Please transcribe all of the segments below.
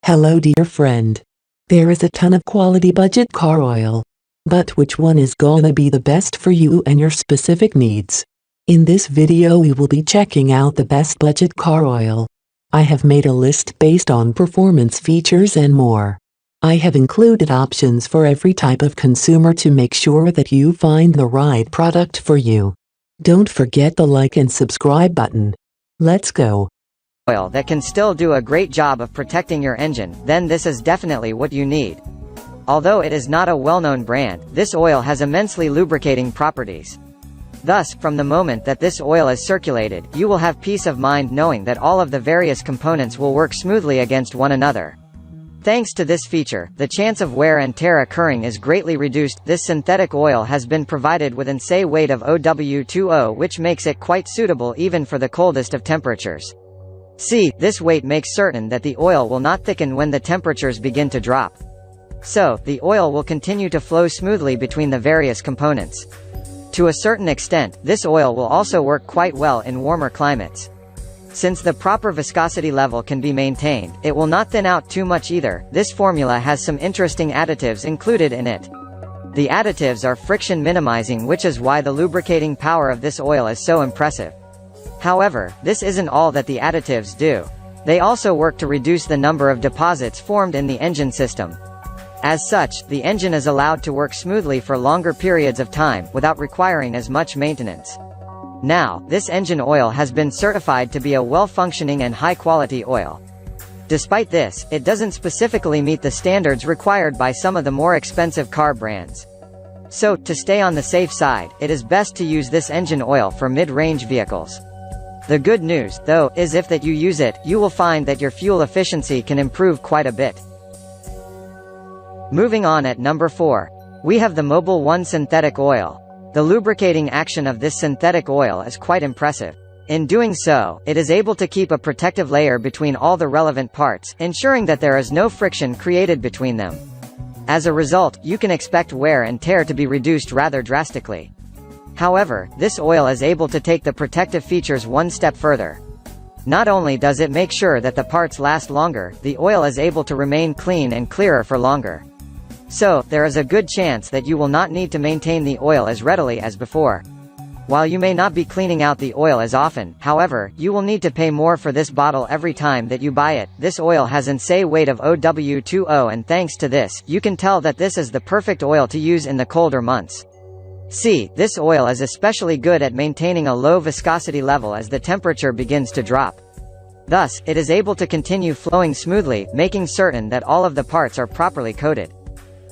Hello dear friend. There is a ton of quality budget car oil. But which one is gonna be the best for you and your specific needs? In this video we will be checking out the best budget car oil. I have made a list based on performance features and more. I have included options for every type of consumer to make sure that you find the right product for you. Don't forget the like and subscribe button. Let's go. Oil that can still do a great job of protecting your engine, then this is definitely what you need. Although it is not a well-known brand, this oil has immensely lubricating properties. Thus, from the moment that this oil is circulated, you will have peace of mind knowing that all of the various components will work smoothly against one another. Thanks to this feature, the chance of wear and tear occurring is greatly reduced. This synthetic oil has been provided with an ILSAC weight of OW20, which makes it quite suitable even for the coldest of temperatures. This weight makes certain that the oil will not thicken when the temperatures begin to drop. So, the oil will continue to flow smoothly between the various components. To a certain extent, this oil will also work quite well in warmer climates. Since the proper viscosity level can be maintained, it will not thin out too much either. This formula has some interesting additives included in it. The additives are friction minimizing, which is why the lubricating power of this oil is so impressive. However, this isn't all that the additives do. They also work to reduce the number of deposits formed in the engine system. As such, the engine is allowed to work smoothly for longer periods of time, without requiring as much maintenance. Now, this engine oil has been certified to be a well-functioning and high-quality oil. Despite this, it doesn't specifically meet the standards required by some of the more expensive car brands. So, to stay on the safe side, it is best to use this engine oil for mid-range vehicles. The good news, though, is if that you use it, you will find that your fuel efficiency can improve quite a bit. Moving on at number 4. We have the Mobil 1 synthetic oil. The lubricating action of this synthetic oil is quite impressive. In doing so, it is able to keep a protective layer between all the relevant parts, ensuring that there is no friction created between them. As a result, you can expect wear and tear to be reduced rather drastically. However, this oil is able to take the protective features one step further. Not only does it make sure that the parts last longer, the oil is able to remain clean and clearer for longer. So, there is a good chance that you will not need to maintain the oil as readily as before. While you may not be cleaning out the oil as often, however, you will need to pay more for this bottle every time that you buy it. This oil has an ILSAC weight of OW20, and thanks to this, you can tell that this is the perfect oil to use in the colder months. This oil is especially good at maintaining a low viscosity level as the temperature begins to drop. Thus, it is able to continue flowing smoothly, making certain that all of the parts are properly coated.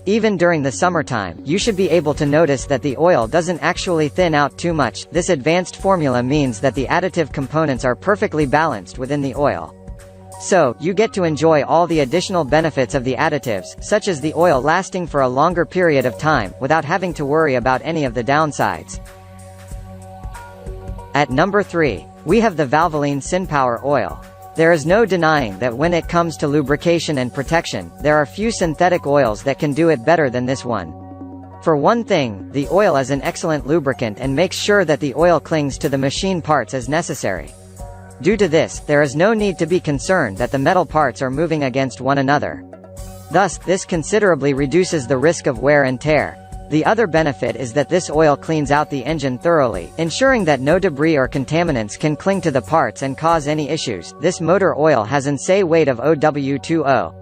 Even during the summertime, you should be able to notice that the oil doesn't actually thin out too much. This advanced formula means that the additive components are perfectly balanced within the oil. So, you get to enjoy all the additional benefits of the additives, such as the oil lasting for a longer period of time, without having to worry about any of the downsides. At number 3, we have the Valvoline SynPower oil. There is no denying that when it comes to lubrication and protection, there are few synthetic oils that can do it better than this one. For one thing, the oil is an excellent lubricant and makes sure that the oil clings to the machine parts as necessary. Due to this, there is no need to be concerned that the metal parts are moving against one another. Thus, this considerably reduces the risk of wear and tear. The other benefit is that this oil cleans out the engine thoroughly, ensuring that no debris or contaminants can cling to the parts and cause any issues. This motor oil has an ILSAC weight of OW20.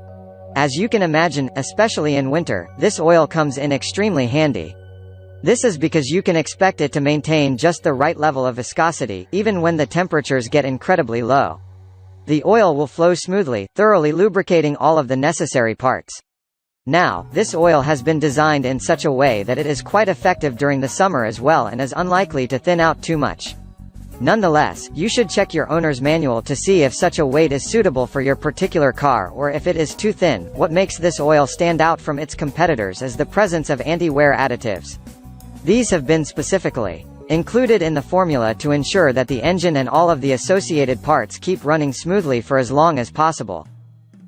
As you can imagine, especially in winter, this oil comes in extremely handy. This is because you can expect it to maintain just the right level of viscosity, even when the temperatures get incredibly low. The oil will flow smoothly, thoroughly lubricating all of the necessary parts. Now, this oil has been designed in such a way that it is quite effective during the summer as well and is unlikely to thin out too much. Nonetheless, you should check your owner's manual to see if such a weight is suitable for your particular car or if it is too thin. What makes this oil stand out from its competitors is the presence of anti-wear additives. These have been specifically included in the formula to ensure that the engine and all of the associated parts keep running smoothly for as long as possible.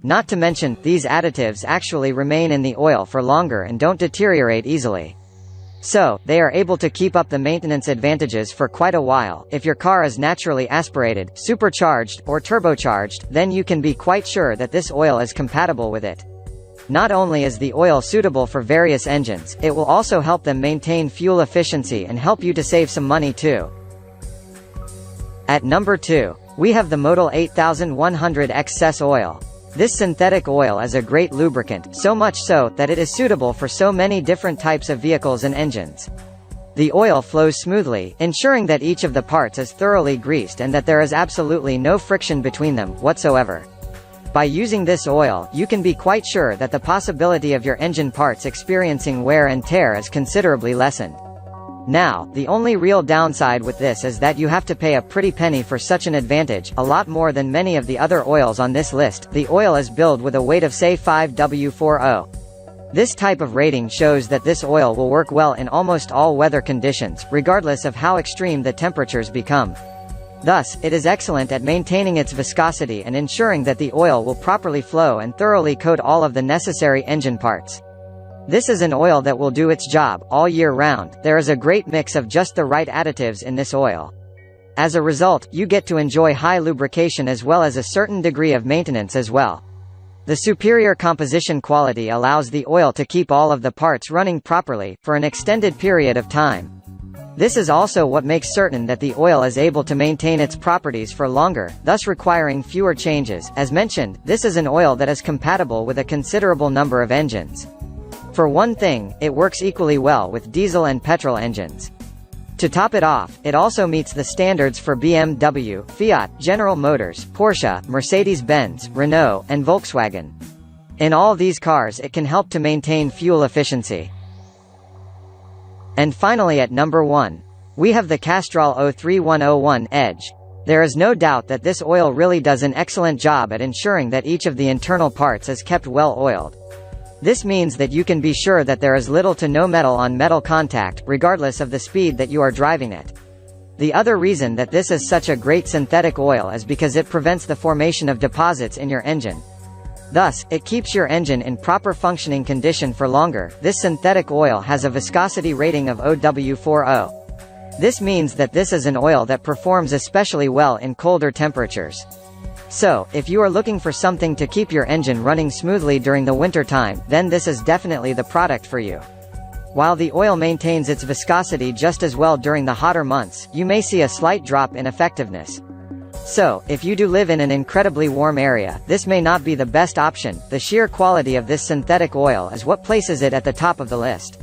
Not to mention, these additives actually remain in the oil for longer and don't deteriorate easily. So, they are able to keep up the maintenance advantages for quite a while. If your car is naturally aspirated, supercharged, or turbocharged, then you can be quite sure that this oil is compatible with it. Not only is the oil suitable for various engines, it will also help them maintain fuel efficiency and help you to save some money too. At number 2, we have the Motul 8100 excess oil. This synthetic oil is a great lubricant, so much so that it is suitable for so many different types of vehicles and engines. The oil flows smoothly, ensuring that each of the parts is thoroughly greased and that there is absolutely no friction between them whatsoever. By using this oil, you can be quite sure that the possibility of your engine parts experiencing wear and tear is considerably lessened. Now, the only real downside with this is that you have to pay a pretty penny for such an advantage, a lot more than many of the other oils on this list. The oil is billed with a weight of say 5W40. This type of rating shows that this oil will work well in almost all weather conditions, regardless of how extreme the temperatures become. Thus, it is excellent at maintaining its viscosity and ensuring that the oil will properly flow and thoroughly coat all of the necessary engine parts. This is an oil that will do its job all year round. There is a great mix of just the right additives in this oil. As a result, you get to enjoy high lubrication as well as a certain degree of maintenance as well. The superior composition quality allows the oil to keep all of the parts running properly, for an extended period of time. This is also what makes certain that the oil is able to maintain its properties for longer, thus requiring fewer changes. As mentioned, this is an oil that is compatible with a considerable number of engines. For one thing, it works equally well with diesel and petrol engines. To top it off, it also meets the standards for BMW, Fiat, General Motors, Porsche, Mercedes-Benz, Renault, and Volkswagen. In all these cars it can help to maintain fuel efficiency. And finally at number 1, we have the Castrol 03101 Edge. There is no doubt that this oil really does an excellent job at ensuring that each of the internal parts is kept well oiled. This means that you can be sure that there is little to no metal on metal contact, regardless of the speed that you are driving at. The other reason that this is such a great synthetic oil is because it prevents the formation of deposits in your engine. Thus, it keeps your engine in proper functioning condition for longer. This synthetic oil has a viscosity rating of OW40. This means that this is an oil that performs especially well in colder temperatures. So, if you are looking for something to keep your engine running smoothly during the winter time, then this is definitely the product for you. While the oil maintains its viscosity just as well during the hotter months, you may see a slight drop in effectiveness. So, if you do live in an incredibly warm area, this may not be the best option. The sheer quality of this synthetic oil is what places it at the top of the list.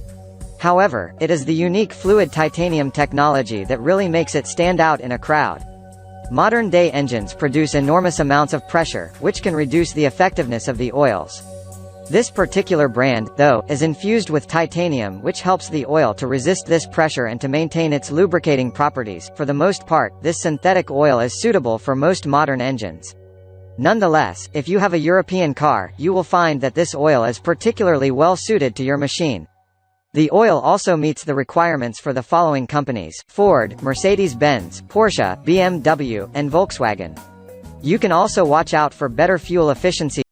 However, it is the unique fluid titanium technology that really makes it stand out in a crowd. Modern-day engines produce enormous amounts of pressure, which can reduce the effectiveness of the oils. This particular brand, though, is infused with titanium, which helps the oil to resist this pressure and to maintain its lubricating properties. For the most part, this synthetic oil is suitable for most modern engines. Nonetheless, if you have a European car, you will find that this oil is particularly well suited to your machine. The oil also meets the requirements for the following companies: Ford, Mercedes-Benz, Porsche, BMW, and Volkswagen. You can also watch out for better fuel efficiency